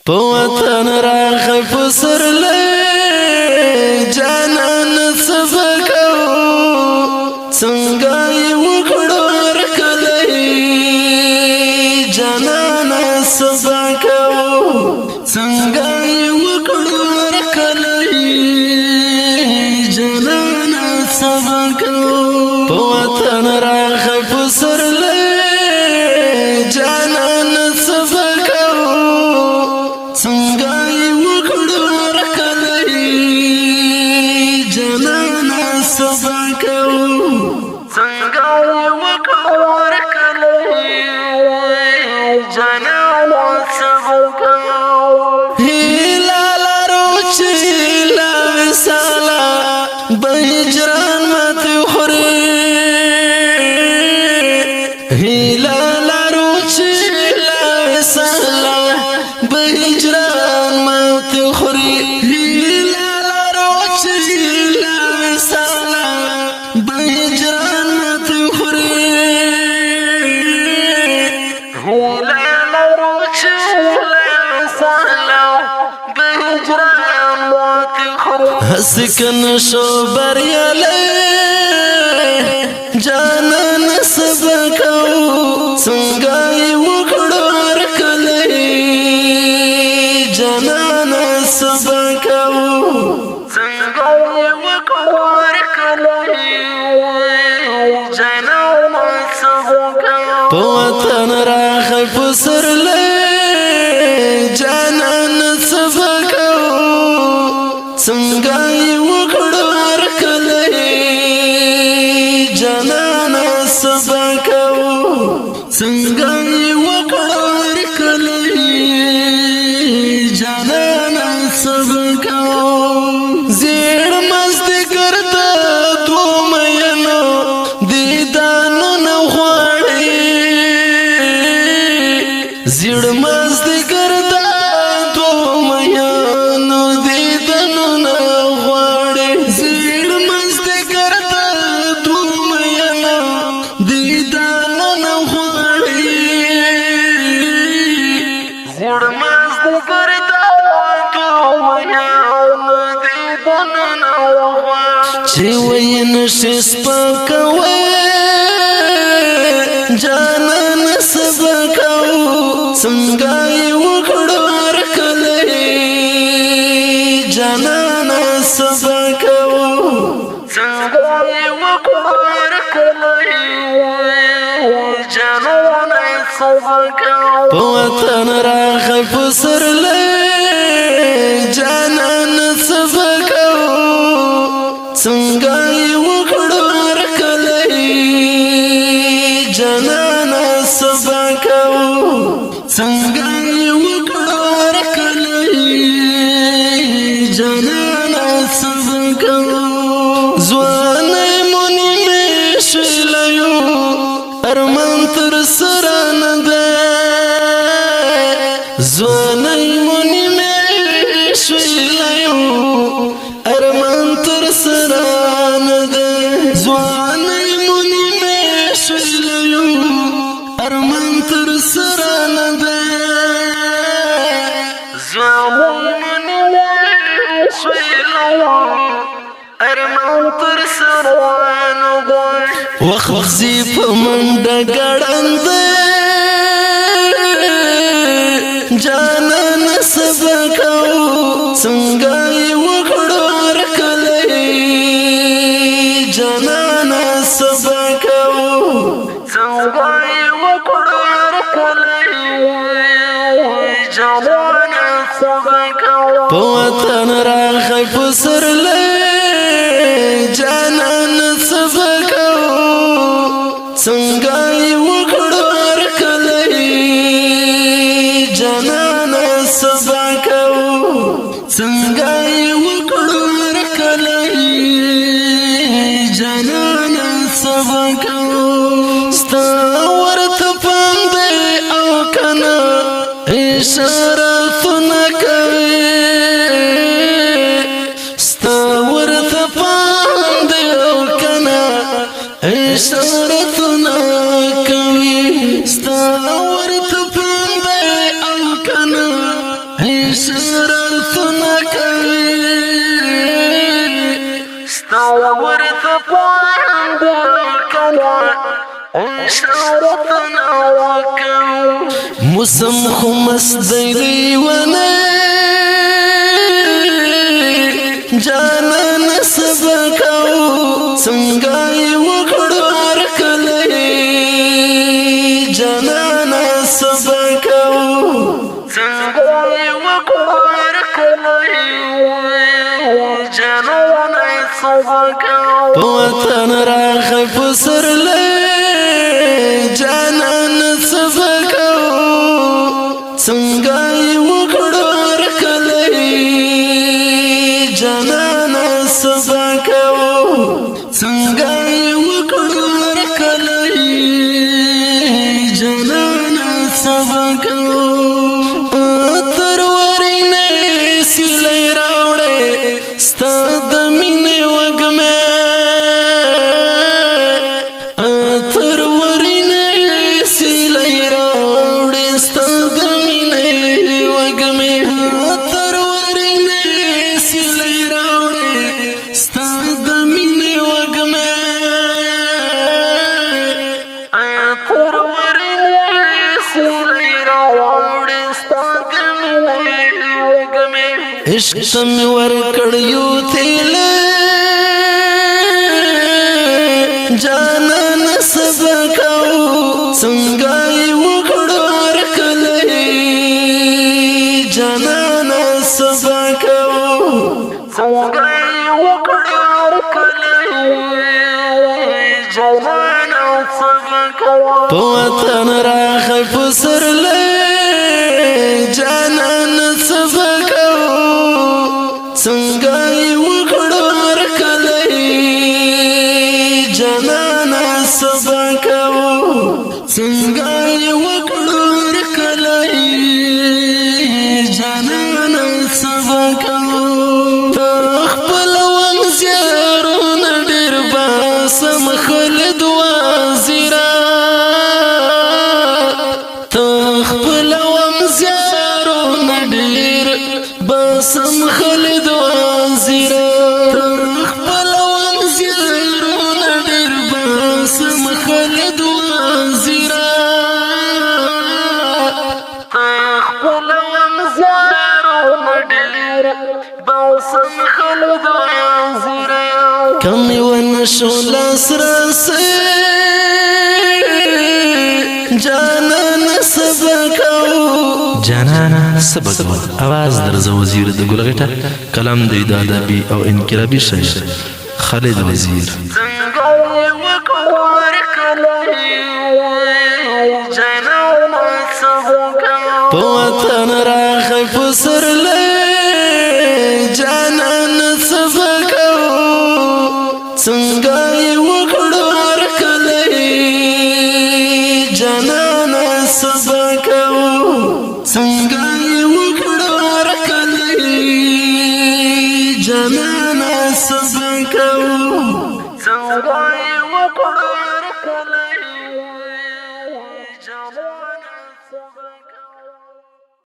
وطن راغی پسرلی جانان سبکو څنګه یې وکړو ورکلی جانان سبکو څنګه یې وکړو ورکلی جانان سبکو وطن راغی پسرلی جانان سبکو څنګه یې وکړو ورکلی جانان سبکو څنګه یې وکړو ورکلی جانان سبکو هیله لرو چې له وصاله به هجران ماتې خوري هیله لرو چې له وصاله به هجران ماتې خوري هیله لرو چې له وصاله به هجران ماتې خوري هیله لرو چې له وصاله به هجران ماتې خوري هسکن شو بریالی جانان سبکو څنګه یې وکړو ورکلی جانان سبکو څنګه یې وکړو ورکلی جانان سبکو په وطن راغی پسرلی جانان سبکو څنګه یې وکړو ورکلی جانان سبکو څنګه یې وکړو ورکلی جانان سبکو زیړ مازدیګر د دوو مینو دیدانونه غواړي زیړ مازدیګر د دوو مینو دیدانونه غواړي زیړ مازدیګر د دوو مینو دیدانونه غواړي زیړ مازدیګر د دوو مینو دیدانونه غواړي چې ویې نشي سپکوی جانان سبکو څنګه یې وکړو ورکلی جانان سبکو څنګه یې وکړو ورکلی جانان سبکو په وطن راغی پسرلی جانان سبکو څنګه یې وکړو ورکلی جانان سبکو څنګه یې وکړو ورکلی جانان سبکو ځوانۍ مو نیمې شویلیو ارمان تر سره نه دی ځوانۍ مو نیمې شویلیو ارمان تر سره نه دی ځوانۍ مو نیمې شویلیو ارمان تر سره نه دی ځوانۍ مو نیمې شویلیو ارمان تر سره نه دی وخت ځي په منډه ګړند جانان سبکو څنګه یې وکړو ورکلی جانان سبکو څنګه یې وکړو ورکلی جانان سبکو په وطن راغی پسرلی جانان سبکو څنګه یې وکړو ورکلی جانان سبکو څنګه یې وکړو ورکلی جانان سبکو ستا ورته پام دی او کنه اشارتونه کوي ستا ورته پام دی او کنه اشارتونه کوي ستا ورته پام دی او کنه اشارتنا کوي ستا ورته پاند کنا اشارتنا وکم موسم خو مست دی لیونه جانان سبکو څنګه یې وکړو هرکلی جانان سبکو څنګه یې وکړو هرکلی جانان سبکو وطن راغی پسرلی جانان سبکو څنګه یې وکړو هرکلی جانانا سبکو څنګه یې وکړو هرکلی جانانا سبکو تر ورینې سیلۍ راوړې ستا د مینې وږمې تر ورینې سیلۍ راوړې ستا د مینې وږمې عشق سم ورکړ یو تیل جانان سبکو څنګه یې وکړو هرکلی جانان سبکو څنګه یې وکړو هرکلی جانان سبکو په وطن راغی پسرلی جانان سبکو څنګه یې وکړو هرکلی جانانا سبکو څنګه یې وکړو هرکلی جانانا سبکو ته خپل ومزیارونه ډېر باسم خالد وزیرا ته خپل ومزیارونه ډېر باسم خالد وزیرا خپل وزیرونه ډېر باسم خالد وزیرا خپل وزیرونه ډېر باسم خالد وزیرا کم ونشو لاس راسي جانان سبکو جانانا سبکو आवाज درز وزیر د ګلغټه کلام د ادبي او انقلابي شاعر خالد وزیر څنګه یې وکړو هرکلی جانانا سبکو په وطن راغی پسرلی جانان سبکو څنګه یې وکړو هرکلی جانانا سبکو څنګه یې وکړو هرکلی جانانا سبکو څنګه یې وکړو هرکلی